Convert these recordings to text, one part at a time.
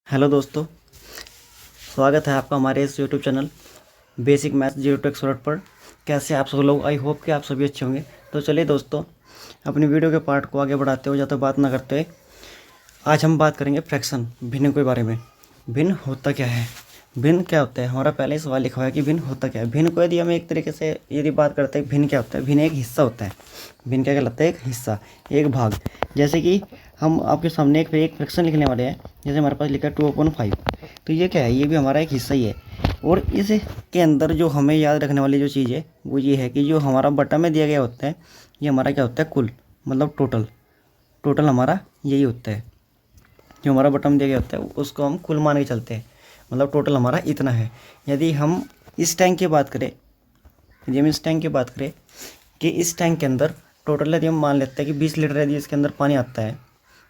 Hello दोस्तों, स्वागत है आपका हमारे इस YouTube channel basic maths zero to expert पर। कैसे आप सब लोग? आई होप कि आप सभी अच्छे होंगे। तो चलिए दोस्तों, अपनी वीडियो के पार्ट को आगे बढ़ाते हुए ज़्यादा बात ना करते हुए आज हम बात करेंगे फ्रैक्शन, भिन्न के बारे में। भिन्न होता क्या है? भिन्न क्या होता है? हमारा पहले ही सवाल लिखा हुआ है कि भिन्न होता क्या है। भिन्न को यदि हम एक तरीके से यदि बात करते हैं, भिन्न क्या होता है? भिन्न एक हिस्सा होता है। भिन्न क्या कहलाता है? एक हिस्सा, एक भाग। जैसे कि हम आपके सामने एक फ्रैक्शन लिखने वाले हैं। जैसे हमारे पास लिखा है 2/5, तो ये क्या है? ये भी हमारा एक हिस्सा ही है। और इसके अंदर जो हमें याद रखने वाली जो चीज़ है वो ये है कि जो हमारा बटा में दिया गया होता है, ये हमारा क्या होता है? कुल, मतलब टोटल हमारा यही होता है। जो हमारा बटन दिया गया होता है उसको हम कुल मान के चलते हैं, मतलब टोटल हमारा इतना है। यदि हम इस टैंक की बात करें कि इस टैंक के अंदर टोटल यदि हम मान लेते हैं कि 20 लीटर यदि इसके अंदर पानी आता है,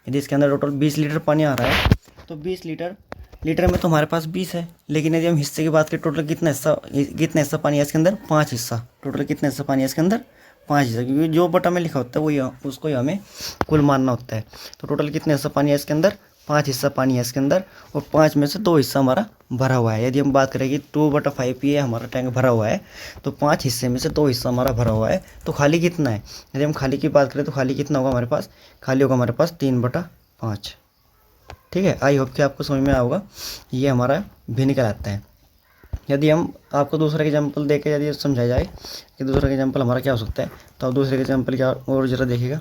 यदि इसके अंदर टोटल 20 लीटर पानी आ रहा है, तो 20 लीटर में तो हमारे पास 20 है। लेकिन यदि हम हिस्से की बात करें, टोटल कितना हिस्सा पानी है इसके अंदर? 5 हिस्सा। टोटल कितना हिस्सा पानी है इसके अंदर? 5 हिस्सा, क्योंकि जो बटा में लिखा होता है वही उसको ही हमें कुल मानना होता है। तो टोटल कितने हिस्सा पानी है इसके अंदर? 5 हिस्सा पानी है इसके अंदर, और 5 में से 2 हिस्सा हमारा भरा हुआ है। यदि हम बात करें कि 2/5 ये हमारा टैंक भरा हुआ है, तो 5 हिस्से में से 2 हिस्सा हमारा भरा हुआ है। तो खाली कितना है? यदि हम खाली की बात करें तो खाली कितना होगा हमारे पास? खाली होगा हमारे पास 3/5। ठीक है, आई होप कि आपको समझ में आया होगा। ये हमारा भिन्न कहलाता है। यदि हम आपको दूसरा एग्जाम्पल देके यदि समझाया जाए कि दूसरा एग्जाम्पल हमारा क्या हो सकता है, तो आप दूसरे एग्जाम्पल क्या और ज़रा देखिएगा।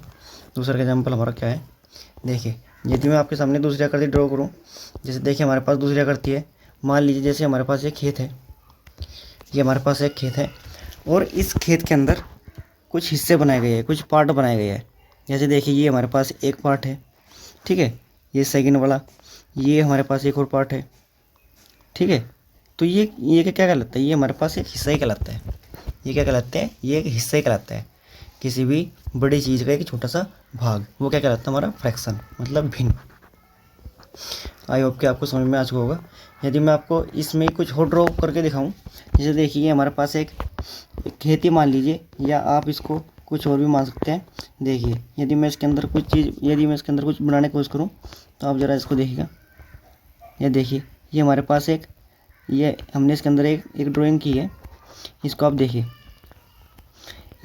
दूसरा एग्जाम्पल हमारा क्या है? देखिए, यदि मैं आपके सामने दूसरी आकृति ड्रॉ करूँ, जैसे देखिए हमारे पास दूसरी आकृति है। मान लीजिए जैसे हमारे पास एक खेत है, ये हमारे पास एक खेत है, और इस खेत के अंदर कुछ हिस्से बनाए गए हैं, कुछ पार्ट बनाए गए हैं। जैसे देखिए ये हमारे पास एक पार्ट है, ठीक है, ये सेकंड वाला, ये हमारे पास एक और पार्ट है, ठीक है। तो ये क्या कहलाता है? ये हमारे पास एक हिस्सा ही कहलाता है। ये क्या कहलाते हैं? ये एक हिस्सा ही कहलाता है। किसी भी बड़ी चीज़ का एक छोटा सा भाग, वो क्या कहलाता है? हमारा फ्रैक्शन, मतलब भिन्न। आई होप कि आपको समझ में आ चुका होगा। यदि मैं आपको इसमें कुछ और ड्रॉ करके दिखाऊं, जैसे देखिए हमारे पास एक खेती मान लीजिए, या आप इसको कुछ और भी मान सकते हैं। देखिए यदि मैं इसके अंदर कुछ बनाने की कोशिश करूँ, तो आप ज़रा इसको देखिएगा। ये देखिए, ये हमारे पास ये हमने इसके अंदर एक ड्राइंग की है। इसको आप देखिए,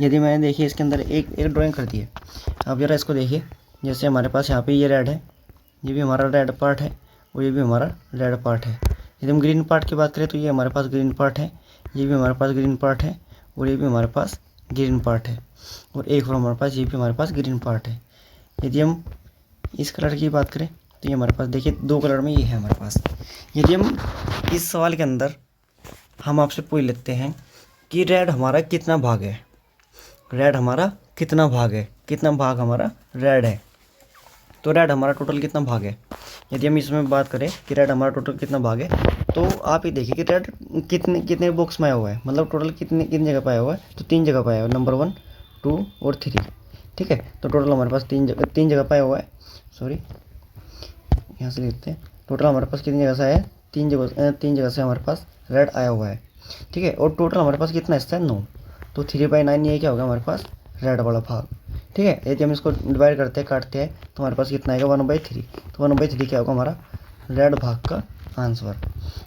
यदि मैंने देखिए इसके अंदर एक ड्राइंग कर दी है। आप ज़रा इसको देखिए। जैसे हमारे पास यहाँ पे ये रेड है, ये भी हमारा रेड पार्ट है, और ये भी हमारा रेड पार्ट है। यदि हम ग्रीन पार्ट की बात करें तो ये हमारे पास ग्रीन पार्ट है, ये भी हमारे पास ग्रीन पार्ट है, और ये भी हमारे पास ग्रीन पार्ट है, और एक और हमारे पास ये भी हमारे पास ग्रीन पार्ट है। यदि हम इस कलर की बात करें तो ये हमारे पास देखिए 2 कलर में ये है हमारे पास। यदि हम इस सवाल के अंदर हम आपसे पूछ लेते हैं कि रेड हमारा कितना भाग है, कितना भाग हमारा रेड है, तो रेड हमारा टोटल कितना भाग है। यदि हम इसमें बात करें कि रेड हमारा टोटल कितना भाग है, तो आप ये देखिए कि रेड कितने बॉक्स में आया हुआ है, मतलब टोटल कितनी जगह पाया हुआ है। तो 3 जगह पाया हुआ है, नंबर 1, 2 और 3, ठीक है। तो टोटल हमारे पास 3 जगह पाया हुआ है। सॉरी, यहाँ से लिखते हैं। टोटल हमारे पास कितनी जगह से आया है? 3 जगह से हमारे पास रेड आया हुआ है, ठीक है। और टोटल हमारे पास कितना हिस्सा है? 9। तो 3/9 ये क्या होगा हमारे पास? रेड वाला भाग, ठीक है। यदि हम इसको डिवाइड करते हैं, काटते हैं, तो हमारे पास कितना आएगा? 1/3। तो 1/3 क्या होगा हमारा? रेड भाग का आंसर,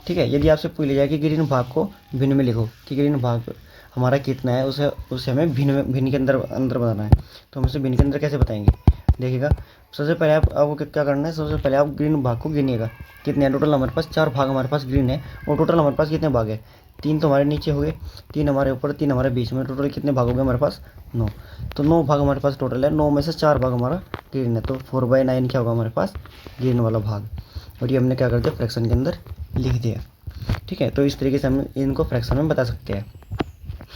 ठीक है। यदि आपसे पूछ लिया जाए कि ग्रीन भाग को भिन्न में लिखो कि ग्रीन भाग हमारा कितना है, उसे हमें भिन्न के अंदर बताना है, तो हम उसे भिन्न के अंदर कैसे बताएंगे? देखिएगा, सबसे पहले आपको क्या करना है? सबसे पहले आप ग्रीन भाग को गिनिएगा। कितने हैं टोटल? हमारे पास 4 भाग हमारे पास ग्रीन है, और टोटल हमारे पास कितने भाग है? 3 तो हमारे नीचे हो गए, 3 हमारे ऊपर, 3 हमारे बीच में। टोटल कितने भाग हो गए हमारे पास? 9। तो 9 भाग हमारे पास टोटल है। 9 में से 4 भाग हमारा ग्रीन है, तो 4/9 क्या होगा हमारे पास? ग्रीन वाला भाग। और ये हमने क्या कर दिया? फ्रैक्शन के अंदर लिख दिया, ठीक है। तो इस तरीके से हम इनको फ्रैक्शन में बता सकते हैं।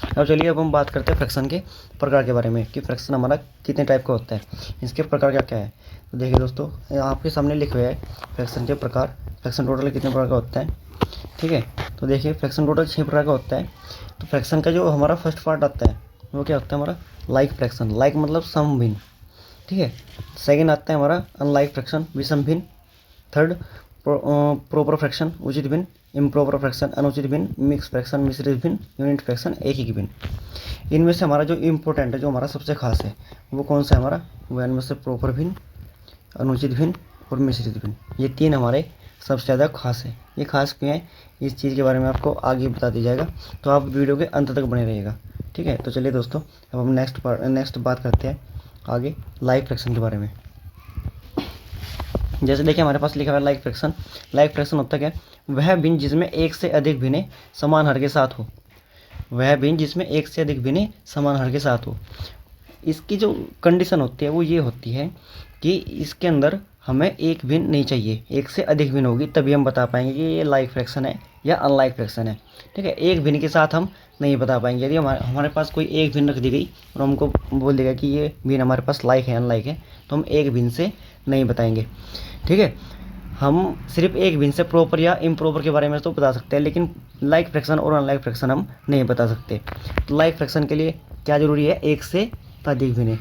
अब चलिए, अब हम बात करते हैं फ्रैक्शन के प्रकार के बारे में कि फ्रैक्शन हमारा कितने टाइप का होता है, इसके प्रकार क्या क्या है। तो देखिए दोस्तों, आपके सामने लिखे हुए हैं फ्रैक्शन के प्रकार। फ्रैक्शन टोटल कितने प्रकार का होता है, ठीक है। तो देखिए, फ्रैक्शन टोटल 6 प्रकार का होता है। तो फ्रैक्शन का जो हमारा फर्स्ट पार्ट आता है वो क्या होता है हमारा? Like fraction. लाइक मतलब सम भिन्न, ठीक है। सेकेंड आता है हमारा अनलाइक फ्रैक्शन, विषम भिन्न। थर्ड प्रॉपर फ्रैक्शन, उचित भिन्न। इम्प्रॉपर फ्रैक्शन, अनुचित भिन्न। मिक्स फ्रैक्शन, मिश्रित भिन्न। यूनिट फ्रैक्शन, एक ही भिन्न। इनमें से हमारा जो इम्पोर्टेंट है, जो हमारा सबसे खास है, वो कौन सा है हमारा? वो इनमें से प्रॉपर भिन्न, अनुचित भिन्न और मिश्रित भिन्न। ये 3 हमारे सबसे ज़्यादा खास है। ये खास क्यों है, इस चीज़ के बारे में आपको आगे बता दिया जाएगा, तो आप वीडियो के अंत तक बने रहिएगा। ठीक है, तो चलिए दोस्तों, अब हम नेक्स्ट बात करते हैं आगे लाइक फ्रैक्शन के बारे में। जैसे देखिए हमारे पास लिखा हुआ है लाइक फ्रैक्शन। लाइक फ्रैक्शन होता क्या है, वह भिन्न जिसमें एक से अधिक भिन्नें समान हर के साथ हो। वह भिन्न जिसमें एक से अधिक भिन्नें समान हर के साथ हो। इसकी जो कंडीशन होती है वो ये होती है कि इसके अंदर हमें एक भिन्न नहीं चाहिए, एक से अधिक भिन्न होगी तभी हम बता पाएंगे कि ये लाइक फ्रैक्शन है या अनलाइक फ्रैक्शन है। ठीक है, एक भिन्न के साथ हम नहीं बता पाएंगे। यदि हमारे पास कोई एक भिन्न रख दी गई और हमको बोल देगा कि ये भिन्न हमारे पास लाइक है अनलाइक है, तो हम एक भिन्न से नहीं बताएंगे। ठीक है, हम सिर्फ एक भिन्न से प्रॉपर या इम्प्रॉपर के बारे में तो बता सकते हैं, लेकिन लाइक फ्रैक्शन और अनलाइक फ्रैक्शन हम नहीं बता सकते। तो लाइक फ्रैक्शन के लिए क्या ज़रूरी है, एक से अधिक भिन्न।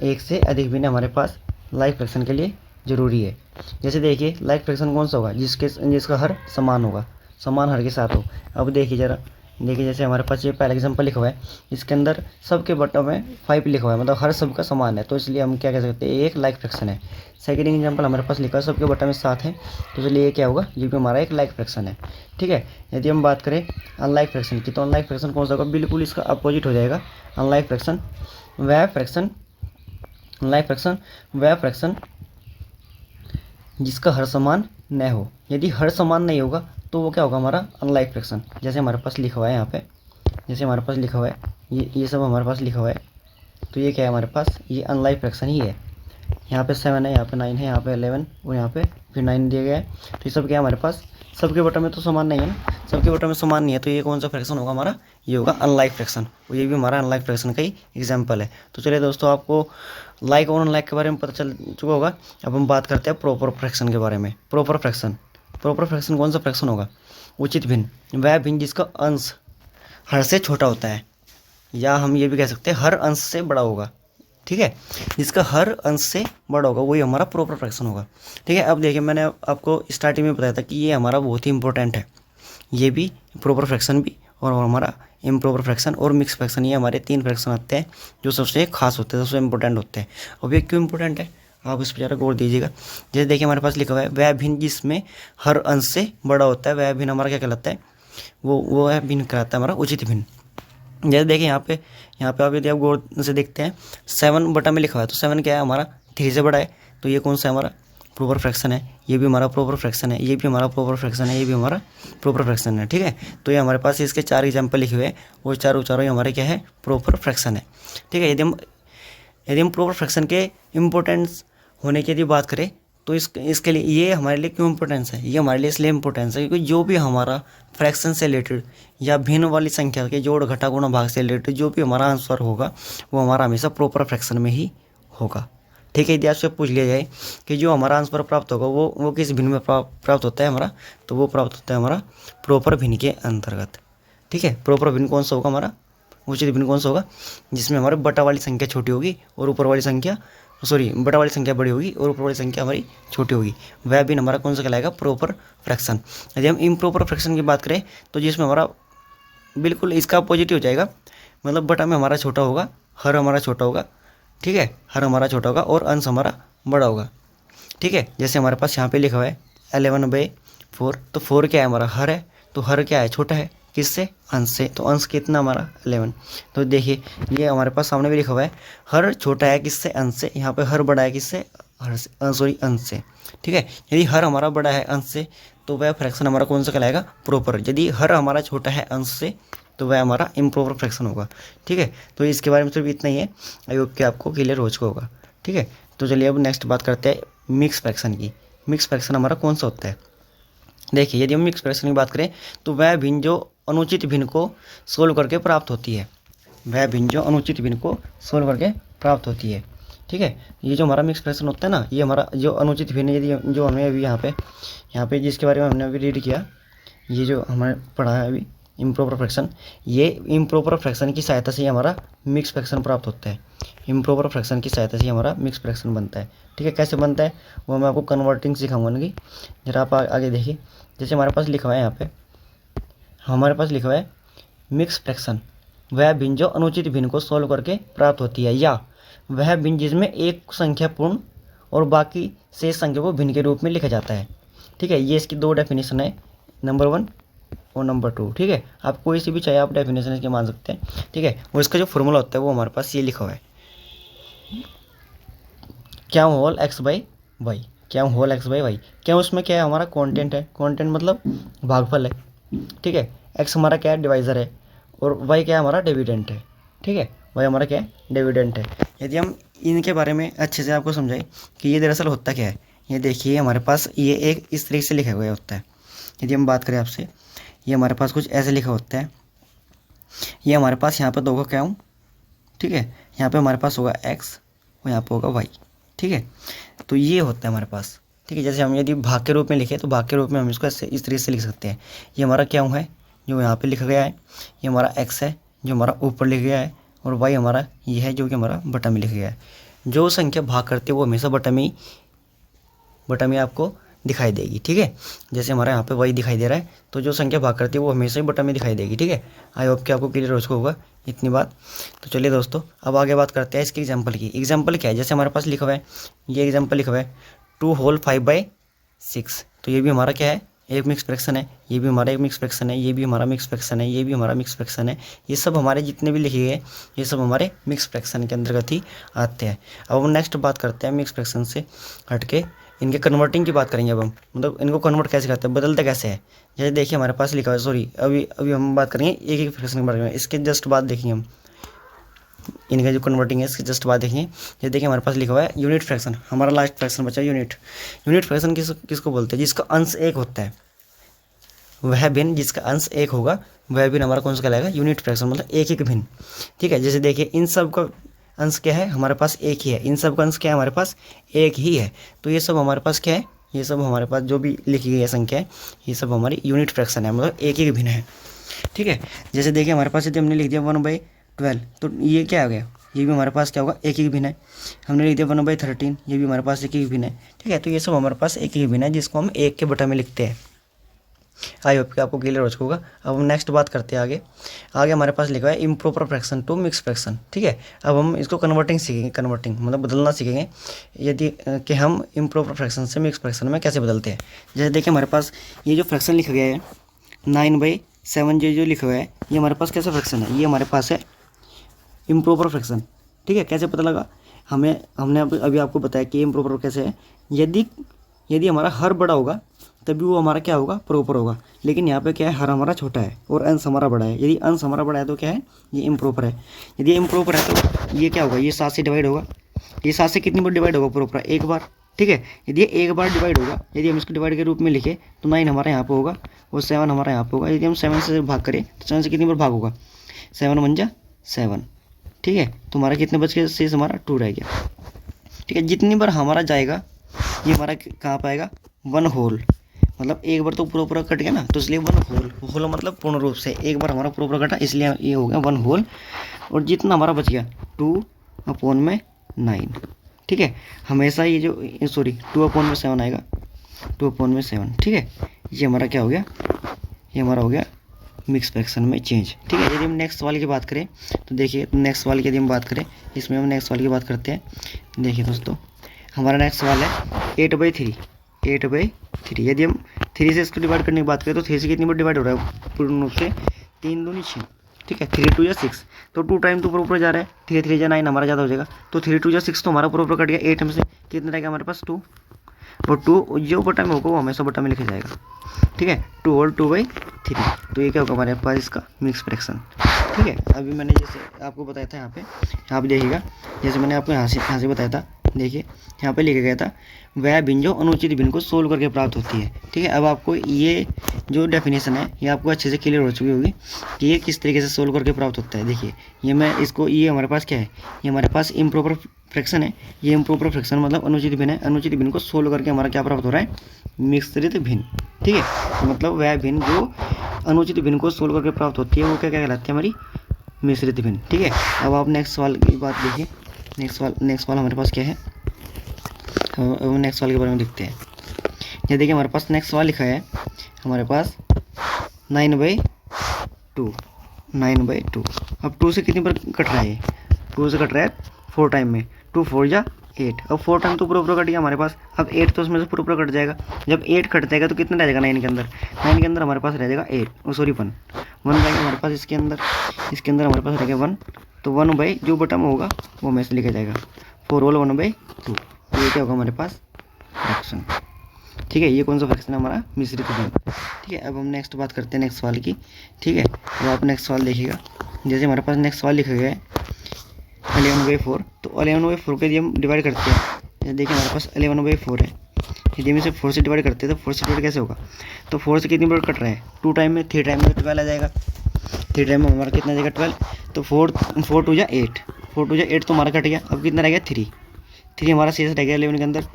एक से अधिक भिन्न हमारे पास लाइक फ्रैक्शन के लिए ज़रूरी है। जैसे देखिए लाइक फ्रैक्शन कौन सा होगा, जिसका हर समान होगा, समान हर के साथ हो। अब देखिए ज़रा, देखिए जैसे हमारे पास ये पहला एग्जांपल लिखा हुआ है, इसके अंदर सबके बटन में 5 लिखा हुआ है, मतलब हर सब का समान है, तो इसलिए हम क्या कह सकते हैं, एक लाइक फ्रैक्शन है। सेकंड एग्जांपल हमारे पास लिखा है सबके बटन में 7 है, तो इसलिए ये क्या होगा, ये भी हमारा एक लाइक फ्रैक्शन है। ठीक है, यदि हम बात करें अनलाइक फ्रैक्शन की, तो अनलाइक फ्रैक्शन कौन सा होगा, बिल्कुल इसका अपोजिट हो जाएगा। अनलाइक फ्रैक्शन वह फ्रैक्शन जिसका हर समान न हो। यदि हर समान नहीं होगा तो वो क्या होगा, हमारा अनलाइक फ्रैक्शन। जैसे हमारे पास लिखा हुआ है यहाँ पे, जैसे हमारे पास लिखा हुआ है ये सब हमारे पास लिखा हुआ है, तो ये क्या है हमारे पास, ये अनलाइक फ्रैक्शन ही है। यहाँ पे 7 है, यहाँ पे 9 है, यहाँ पे 11 और यहाँ पे फिर 9 दिया गया है, तो ये सब क्या है हमारे पास, सबके बटन में तो समान नहीं है ना, सबके बटन में समान नहीं है, तो ये कौन सा फ्रैक्शन होगा हमारा, ये होगा अनलाइक फ्रैक्शन। और ये भी हमारा अनलाइक फ्रैक्शन का ही एग्जाम्पल है। तो चलिए दोस्तों, आपको लाइक और अनलाइक के बारे में पता चल चुका होगा। अब हम बात करते हैं प्रॉपर फ्रैक्शन के बारे में। प्रॉपर फ्रैक्शन कौन सा फ्रैक्शन होगा, उचित भिन्न वह भिन्न जिसका अंश हर से छोटा होता है, या हम ये भी कह सकते हैं हर अंश से बड़ा होगा। ठीक है, जिसका हर अंश से बड़ा होगा वही हमारा प्रॉपर फ्रैक्शन होगा। ठीक है, अब देखिए मैंने आपको स्टार्टिंग में बताया था कि ये हमारा बहुत ही इंपॉर्टेंट है, ये भी प्रॉपर फ्रैक्शन भी और हमारा इम्प्रॉपर फ्रैक्शन और मिक्स फ्रैक्शन, ये हमारे 3 फ्रैक्शन आते हैं जो सबसे खास होते हैं, सबसे इंपॉर्टेंट होते हैं। अब ये क्यों इंपॉर्टेंट है, आप इस पर ज़रा गौर दीजिएगा। जैसे देखिए हमारे पास लिखा हुआ है वह भिन्न जिसमें हर अंश से बड़ा होता है, वह भिन्न हमारा क्या कहलाता है, वो है भिन्न कहलाता है हमारा उचित भिन्न। जैसे देखिए यहाँ पे आप यदि आप गौर से देखते हैं 7 बटा में लिखा हुआ है, तो 7 क्या है हमारा 3 से बड़ा है, तो ये कौन सा है हमारा प्रॉपर फ्रैक्शन है। ये भी हमारा प्रॉपर फ्रैक्शन है, ये भी हमारा प्रॉपर फ्रैक्शन है, ये भी हमारा प्रॉपर फ्रैक्शन है। ठीक है, तो ये हमारे पास इसके 4 एग्जाम्पल लिखे हुए हैं, वो चारों ही हमारे क्या है, प्रॉपर फ्रैक्शन है। ठीक है, यदि हम प्रॉपर फ्रैक्शन के इम्पोर्टेंस होने की यदि बात करें, तो इसके लिए ये हमारे लिए क्यों इम्पोर्टेंस है, ये हमारे लिए इसलिए इम्पोर्टेंस है क्योंकि जो भी हमारा फ्रैक्शन से रिलेटेड या भिन्न वाली संख्या के जोड़ घटा गुणा भाग से रिलेटेड जो भी हमारा आंसर होगा, वो हमारा हमेशा प्रॉपर फ्रैक्शन में ही होगा। ठीक है, यदि आपसे पूछ लिया जाए कि जो हमारा आंसर प्राप्त होगा वो किस भिन्न में प्राप्त होता है हमारा, तो वो प्राप्त होता है हमारा प्रॉपर भिन्न के अंतर्गत। ठीक है, प्रॉपर भिन्न कौन सा होगा हमारा, उचित भिन्न कौन सा होगा, जिसमें हमारे बटा वाली संख्या छोटी होगी और ऊपर वाली संख्या बटा वाली संख्या बड़ी होगी और ऊपर वाली संख्या हमारी छोटी होगी, वह भिन्न हमारा कौन सा कहलाएगा, प्रॉपर फ्रैक्शन। यदि हम इम्प्रॉपर फ्रैक्शन की बात करें, तो जिसमें हमारा बिल्कुल इसका अपोजिट हो जाएगा, मतलब बटा में हमारा छोटा होगा, हर हमारा छोटा होगा। ठीक है, हर हमारा छोटा होगा और अंश हमारा बड़ा होगा। ठीक है, जैसे हमारे पास यहाँ पे लिखा हुआ है 11/4, तो 4 क्या है हमारा, हर है, तो हर क्या है, छोटा है, किससे, अंश से, तो अंश कितना हमारा 11। तो देखिए ये हमारे पास सामने भी लिखा हुआ है हर छोटा है किससे, अंश से, यहाँ पे हर बड़ा है किससे, हर से, अंश से। ठीक है, यदि हर हमारा बड़ा है अंश से, तो वह फ्रैक्शन हमारा कौन सा कहलाएगा, प्रॉपर। यदि हर हमारा छोटा है अंश से, तो वह हमारा इम्प्रॉपर फ्रैक्शन होगा। ठीक है, तो इसके बारे में सिर्फ इतना ही है, आई होप कि आपको क्लियर हो चुका होगा। ठीक है, तो चलिए अब नेक्स्ट बात करते हैं मिक्स फ्रैक्शन की। मिक्स फ्रैक्शन हमारा कौन सा होता है, देखिए यदि हम मिक्स फ्रैक्शन की बात करें, तो वह भिन्न जो अनुचित भिन्न को सोल्व करके प्राप्त होती है, वह भिन्न जो अनुचित भिन्न को सोल्व करके प्राप्त होती है। ठीक है, ये जो हमारा मिक्स फ्रैक्शन होता है ना, ये हमारा जो अनुचित भिन्न, यदि जो हमें अभी यहाँ पे जिसके बारे में हमने अभी रीड किया, ये जो हमने पढ़ा है अभी इम्प्रॉपर फ्रैक्शन, ये इम्प्रॉपर फ्रैक्शन की सहायता से हमारा मिक्स फ्रैक्शन प्राप्त होता है। इम्प्रॉपर फ्रैक्शन की सहायता से हमारा मिक्स फ्रैक्शन बनता है। ठीक है, कैसे बनता है वो मैं आपको कन्वर्टिंग सिखाऊंगा ना, कि जरा आप आगे देखिए। जैसे हमारे पास लिखा हुआ है यहाँ पे, हमारे पास लिखा हुआ है मिक्स फ्रैक्शन वह भिन्न जो अनुचित भिन्न को सोल्व करके प्राप्त होती है, या वह भिन्न जिसमें एक संख्या पूर्ण और बाकी शेष संख्या को भिन्न के रूप में लिखा जाता है। ठीक है, ये इसकी दो डेफिनेशन है, नंबर 1 और नंबर 2। ठीक है, आप कोई सी भी चाहे आप डेफिनेशन इसके मान सकते हैं। ठीक है, और इसका जो फॉर्मूला होता है वो हमारे पास ये लिखा हुआ है, क्या होल एक्स बाई वाई, क्या होल एक्स बाई वाई। क्या उसमें क्या है, हमारा कॉन्टेंट है, कॉन्टेंट मतलब भागफल है। ठीक है, एक्स हमारा क्या है, डिवाइज़र है, और वाई क्या है, हमारा डिविडेंट है। ठीक है, वाई हमारा क्या है, डिविडेंट है। यदि हम इनके बारे में अच्छे से आपको समझाएं कि ये दरअसल होता क्या है, ये देखिए हमारे पास ये एक इस तरीके से लिखा हुआ होता है। यदि हम बात करें आपसे, ये हमारे पास कुछ ऐसे लिखा होता है, ये हमारे पास यहाँ पर 2 का क्या हूँ। ठीक है, यहाँ पे हमारे पास होगा एक्स और यहाँ पे होगा वाई। ठीक है, तो ये होता है हमारे पास। ठीक है, जैसे हम यदि भाग के रूप में लिखें तो भाग के रूप में हम इसको ऐसे इस तरीके से लिख सकते हैं, ये हमारा क्या है जो यहाँ पे लिखा गया है, ये हमारा एक्स है जो हमारा ऊपर लिखा गया है, और वाई हमारा ये है जो कि हमारा बटन में लिखा गया है। जो संख्या भाग करती है वो हमेशा बटन में आपको दिखाई देगी। ठीक है, जैसे हमारा यहाँ पे वाई दिखाई दे रहा है, तो जो संख्या भाग करती है वो हमेशा ही बटन में दिखाई देगी। ठीक है, आई होप कि आपको क्लियर हो चुका होगा इतनी बात। तो चलिए दोस्तों, अब आगे बात करते हैं इसकी एग्जांपल की। एग्जांपल क्या है, जैसे हमारे पास लिखा हुआ है, ये एग्जांपल लिखा हुआ है 2 होल 5/6। तो ये भी हमारा क्या है, एक मिक्स फ्रैक्शन है, ये भी हमारा एक मिक्स फ्रैक्शन है, ये भी हमारा मिक्स फ्रैक्शन है, ये भी हमारा मिक्स फ्रैक्शन है। ये सब हमारे जितने भी लिखे गए ये सब हमारे मिक्स फ्रैक्शन के अंतर्गत ही आते हैं। अब हम नेक्स्ट बात करते हैं मिक्स फ्रैक्शन से हटके इनके कन्वर्टिंग की बात करेंगे। अब हम मतलब इनको कन्वर्ट कैसे करते हैं, बदलते कैसे है। जैसे देखिए हमारे पास लिखा हुआ है, सॉरी अभी हम बात करेंगे एक एक फ्रैक्शन के बारे में, इसके जस्ट बाद देखेंगे हम इनका जो कन्वर्टिंग है, इसके जस्ट बाद देखेंगे। ये देखिए हमारे पास लिखा हुआ है यूनिट फ्रैक्शन, हमारा लास्ट फ्रैक्शन बचा यूनिट। यूनिट फ्रैक्शन किसको बोलते हैं, जिसका अंश 1 होता है, वह भिन्न जिसका अंश 1 होगा वह भिन्न हमारा कौन सा कहलाएगा, यूनिट फ्रैक्शन, मतलब एक भिन्न। ठीक है, जैसे देखिए इन सब का अंश क्या है, हमारे पास 1 ही है, इन सब का अंश क्या है, हमारे पास 1 ही है। तो ये सब हमारे पास क्या है, ये सब हमारे पास जो भी लिखी गई है संख्या है, ये सब हमारी यूनिट फ्रैक्शन है, मतलब एक भिन्न है। ठीक है, जैसे देखिए हमारे पास यदि हमने लिख दिया 1/12, तो ये क्या आ गया, ये भी हमारे पास क्या होगा, एक भिन्न है। हमने लिख दिया 1/13, ये भी हमारे पास एक भिन्न है। ठीक है, तो ये सब हमारे पास एक भिन्न है, जिसको हम 1 के बटा में लिखते हैं। आई होप कि आपको क्लियर हो चुका होगा। अब हम नेक्स्ट बात करते हैं आगे हमारे पास लिखा है improper fraction to mix fraction. ठीक है, अब हम इसको कन्वर्टिंग सीखेंगे, कन्वर्टिंग मतलब बदलना सीखेंगे, यदि कि हम इम्प्रॉपर फ्रैक्शन से मिक्स फ्रैक्शन में कैसे बदलते हैं। जैसे देखिए हमारे पास ये जो फ्रैक्शन लिखा गया है 9/7 जो लिखा हुआ है, ये हमारे पास कैसा फ्रैक्शन है, ये हमारे पास है इम्प्रॉपर फ्रैक्शन। ठीक है, कैसे पता लगा, हमने अभी आपको बताया कि इम्प्रॉपर कैसे है। यदि हमारा हर बड़ा होगा तभी वो हमारा क्या होगा, प्रॉपर होगा। लेकिन यहाँ पे क्या है, हर हमारा छोटा है और अंश हमारा बड़ा है। यदि अंश हमारा बड़ा है तो क्या है, ये इम्प्रॉपर है। यदि इम्प्रॉपर है तो ये क्या होगा, ये 7 से डिवाइड होगा। ये 7 से कितनी बार डिवाइड होगा, प्रॉपर एक बार। ठीक है, यदि एक बार डिवाइड होगा, यदि हम इसको डिवाइड के रूप में लिखे तो 9 हमारा यहाँ पे होगा और 7 हमारा यहाँ पे होगा। यदि हम 7 से भाग करें तो 7 से कितनी बार भाग होगा, 7 × 1 = 7। ठीक है, तो हमारा कितने बच गए, शेष हमारा 2 रह गया। ठीक है, जितनी बार हमारा जाएगा ये हमारा कहाँ पाएगा, 1 होल, मतलब एक बार तो पूरा कट गया ना, तो इसलिए 1 होल मतलब पूर्ण रूप से एक बार हमारा पूरा कटा, इसलिए ये हो गया 1 होल। और जितना हमारा बच गया 2/9। ठीक है, हमेशा ये जो 2/7 आएगा, 2/7। ठीक है, ये हमारा क्या हो गया, ये हमारा हो गया मिक्स फ्रैक्शन में चेंज। ठीक है, यदि हम नेक्स्ट वाले की बात करें तो देखिए नेक्स्ट वाले की यदि हम बात करें, इसमें हम नेक्स्ट वाले की बात करते हैं। देखिए दोस्तों हमारा नेक्स्ट सवाल है 8/3। 8/3 यदि हम 3 से इसको डिवाइड करने की बात करें तो 3 से कितनी बार डिवाइड हो रहा है, पूर्ण रूप से 3 दूनी 6। ठीक है, 3 × 2 = 6, तो 2 टाइम तो प्रॉपर जा रहा है, 3 × 3 = 9 हमारा ज़्यादा हो जाएगा, तो 3 × 2 = 6 तो हमारा प्रॉपर कट गया। 8 में से कितना रहेगा हमारे पास 2, और 2 जो बटा में होगा वो हमेशा बटा में लिखा जाएगा। ठीक है, 2 होल 2/3, तो ये क्या होगा हमारे पास इसका मिक्स फ्रैक्शन। ठीक है, अभी मैंने जैसे आपको बताया था, यहाँ पे आप देखिएगा, जैसे मैंने आपको यहाँ से बताया था, देखिए यहाँ पे लिखा गया था वह भिन्न जो अनुचित भिन्न को सोल्व करके प्राप्त होती है। ठीक है, अब आपको ये जो डेफिनेशन है ये आपको अच्छे से क्लियर हो चुकी होगी कि ये किस तरीके से सोल्व करके प्राप्त होता है। देखिए ये मैं इसको, ये हमारे पास क्या है, ये हमारे पास इम्प्रॉपर फ्रैक्शन है। ये इम्प्रॉपर फ्रैक्शन मतलब अनुचित भिन्न है, अनुचित भिन्न को सोल्व करके हमारा क्या प्राप्त हो रहा है, मिश्रित भिन्न। ठीक है, तो मतलब वह भिन्न जो अनुचित भिन्न को सोल्व करके प्राप्त होती है वो क्या कहलाती है, हमारी मिश्रित भिन्न। ठीक है, अब आप नेक्स्ट सवाल की बात देखिए। नेक्स्ट सवाल हमारे पास क्या है, अब नेक्स्ट सवाल के बारे में देखते हैं। ये देखिए हमारे पास नेक्स्ट सवाल लिखा है हमारे पास 9/2। 9/2, अब 2 से कितनी बार कट रहा है, 2 से कट रहा है 4 टाइम में, 2 × 4 = 8। अब 4 टाइम तो पूरा कट गया हमारे पास। अब 8 तो उसमें से पूरा कट जाएगा। जब 8 कट जाएगा तो कितना रह जाएगा 9 के अंदर? 9 के अंदर हमारे पास रह जाएगा 8, सॉरी 1 रहेगा हमारे पास इसके अंदर हमारे पास रहेगा 1। तो 1 जो बटन होगा वो हमें से लिखा जाएगा 4 होल 1/2। ये क्या होगा हमारे पास? फ्रैक्शन। ठीक है, ये कौन सा फ्रैक्शन है? हमारा मिश्रित भिन्न। ठीक है, अब हम नेक्स्ट बात करते हैं नेक्स्ट सवाल की। ठीक है, अब आप नेक्स्ट सवाल देखिएगा। जैसे हमारे पास नेक्स्ट सवाल लिखा गया है 11/4। तो 11/4 को यदि हम डिवाइड करते हैं, देखिए हमारे पास 11/4 है, यदि हम इसे 4 से डिवाइड करते हैं तो 4 से डिवाइड कैसे होगा? तो 4 से कितनी बार कट रहा है? 2 टाइम में, 3 टाइम में 12 आ जाएगा। 3 टाइम में हमारा कितना आ जाएगा? 12। तो 4 2 8, 4 2 8 तो हमारा कट गया। अब कितना रह गया? 3 हमारा शेष रह गया 11 के अंदर।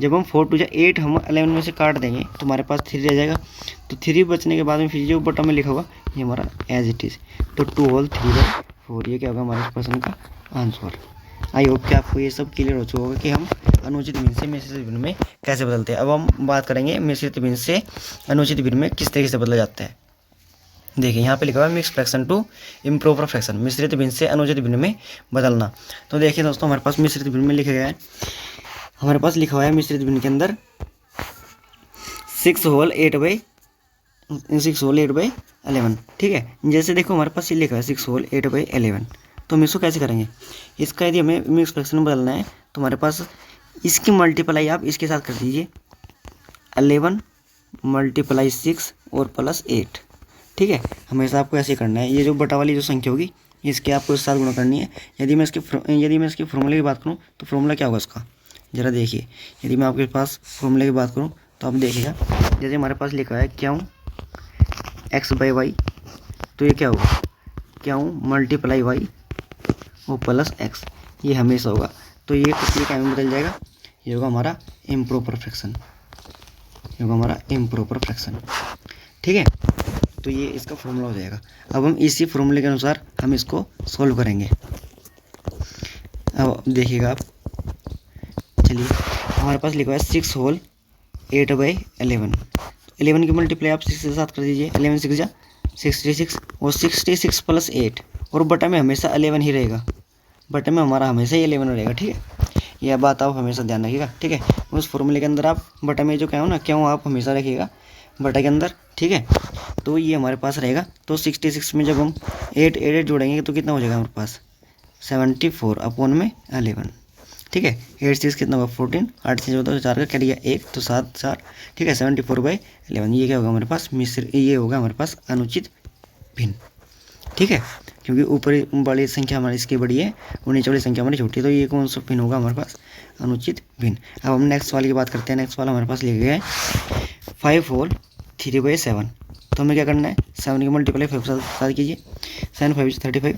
जब हम 4 2 8 हम 11 में से काट देंगे तो हमारे पास 3 रह जाएगा। तो 3 बचने के बाद में फिर जो बटन में लिखा होगा ये हमारा एज इट इज़। तो 2 होल 3/4 ये क्या होगा हमारे क्वेश्चन का आंसर। आई होप कि आपको ये सब क्लियर हो चुका होगा कि हम अनुचित भिन्न से मिश्रित भिन्न में कैसे बदलते हैं। अब हम बात करेंगे मिश्रित भिन्न से अनुचित भिन्न में किस तरीके से बदला जाता है। देखिए यहाँ पे लिखा हुआ है mix fraction to improper fraction, मिश्रित भिन्न से अनुचित भिन्न में बदलना। तो देखिए दोस्तों हमारे पास मिश्रित भिन्न में लिखा गया है, हमारे पास लिखा हुआ है मिश्रित भिन्न के अंदर 6 होल 8/11। ठीक है, जैसे देखो हमारे पास ये लिखा है 6 होल 8/11। तो हम इसको कैसे करेंगे? इसका यदि हमें मिक्स फ्रैक्शन में बदलना है तो हमारे पास इसकी मल्टीप्लाई आप इसके साथ कर दीजिए, 11 × 6 और +8। ठीक है, हमेशा आपको ऐसे करना है। ये जो बटा वाली जो संख्या होगी इसके आपको इस साथ गुणा करनी है। यदि मैं इसके फॉर्मूले की बात करूँ तो फॉर्मूला क्या होगा इसका? ज़रा देखिए, यदि मैं आपके पास फॉर्मूले की बात करूँ तो आप देखिएगा, जैसे हमारे पास लिखा है क्यों x/y, तो ये क्या होगा? क्यों × y और +x, ये हमेशा होगा। तो ये क्या में बदल जाएगा? ये होगा हमारा इम्प्रॉपर फ्रैक्शन, ये होगा हमारा इम्प्रॉपर फ्रैक्शन। ठीक है, तो ये इसका फॉर्मूला हो जाएगा। अब हम इसी फॉर्मूले के अनुसार हम इसको सॉल्व करेंगे। अब देखिएगा आप, चलिए हमारे पास लिखा है 6 होल 8/11। 11 की मल्टीप्लाई आप 6 के साथ कर दीजिए, 11 6 जा 66 और 66 + 8 और बटा में हमेशा 11 ही रहेगा, बटे में हमारा हमेशा ही 11 रहेगा। ठीक है, यह बात आप हमेशा ध्यान रखिएगा। ठीक है, उस फॉर्मूले के अंदर आप बटा में जो क्या हो ना, क्यों आप हमेशा रखिएगा बटा के अंदर। ठीक है, तो ये हमारे पास रहेगा। तो 66 में जब हम 8 जोड़ेंगे तो कितना हो जाएगा हमारे पास? 74/11। ठीक है, 8 6 कितना होगा? 14, 8 से 14 4 का कट गया 1 तो 7 4। ठीक है, 74/11 ये क्या होगा हमारे पास? ये होगा हमारे पास अनुचित भिन्न। ठीक है, क्योंकि ऊपर वाली संख्या हमारी इसकी बड़ी है और नीचे वाली संख्या हमारी छोटी है, तो ये कौन सा भिन्न होगा हमारे पास? अनुचित भिन्न। अब हम नेक्स्ट वाले की बात करते हैं। नेक्स्ट वाला हमारे पास लिखा गया है 5 होल 3/7। तो हमें क्या करना है? 7 की मल्टीप्लाई 5 के साथ कीजिए, 7 5 35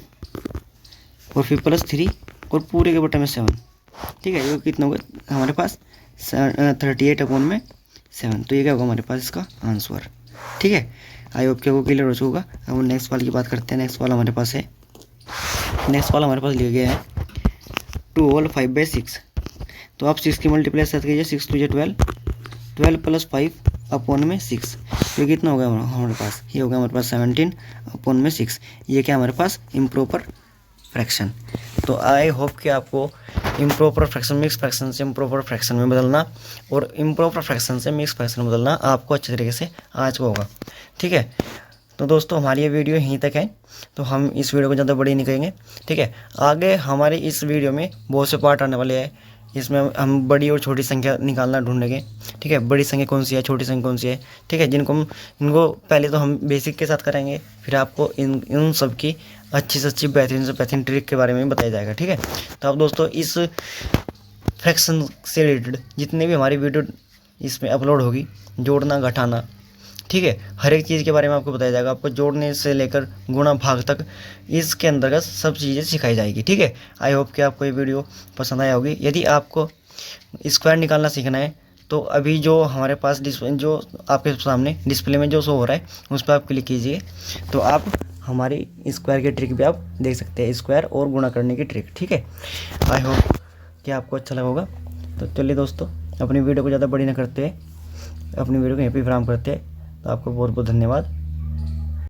और फिर +3 और पूरे के बटे में 7। ठीक है, ये कितना होगा हमारे पास? 38/7। तो ये क्या होगा हमारे पास इसका आंसर। ठीक है, आई होप कि आपको क्लियर हो चुका होगा। अब हम नेक्स्ट वाले की बात करते हैं। नेक्स्ट वाला हमारे पास है, नेक्स्ट वाला हमारे पास लिखा गया है 2 होल 5/6। तो आप 6 की मल्टीप्लाई साथ कीजिए, 6 2 12, 12 + 5/6। तो कितना होगा हमारे पास? ये होगा हमारे पास 17/6। ये क्या हमारे पास? Improper fraction. तो आई होप कि आपको इम्प्रॉपर फ्रैक्शन मिक्स फ्रैक्शन से इम्प्रॉपर फ्रैक्शन में बदलना और इम्प्रॉपर फ्रैक्शन से मिक्स फ्रैक्शन में बदलना आपको अच्छे तरीके से आ चुका होगा। ठीक है, तो दोस्तों हमारी ये वीडियो यहीं तक है, तो हम इस वीडियो को ज़्यादा बड़ी नहीं करेंगे। ठीक है, आगे हमारे इस वीडियो में बहुत से पार्ट आने वाले हैं, इसमें हम बड़ी और छोटी संख्या निकालना ढूंढेंगे। ठीक है, बड़ी संख्या कौन सी है, छोटी संख्या कौन सी है। ठीक है, इनको पहले तो हम बेसिक के साथ कराएंगे, फिर आपको इन सब की अच्छी से अच्छी बेहतरीन से बेहतरीन ट्रिक के बारे में बताया जाएगा। ठीक है, तो अब दोस्तों इस फ्रैक्शन से रिलेटेड जितने भी हमारी वीडियो इसमें अपलोड होगी, जोड़ना घटाना, ठीक है, हर एक चीज़ के बारे में आपको बताया जाएगा। आपको जोड़ने से लेकर गुणा भाग तक इसके अंतर्गत सब चीज़ें सिखाई जाएगी। ठीक है, आई होप कि आपको ये वीडियो पसंद आया होगी। यदि आपको स्क्वायर निकालना सीखना है तो अभी जो हमारे पास जो आपके सामने डिस्प्ले में जो शो हो रहा है उस पर आप क्लिक कीजिए, तो आप हमारी स्क्वायर की ट्रिक भी आप देख सकते हैं, स्क्वायर और गुणा करने की ट्रिक। ठीक है, आई होप कि आपको अच्छा लगा होगा। तो चलिए दोस्तों, अपनी वीडियो को ज़्यादा बड़ी ना करते हैं, अपनी वीडियो को यहीं पर विराम करते हैं। तो आपको बहुत बहुत धन्यवाद।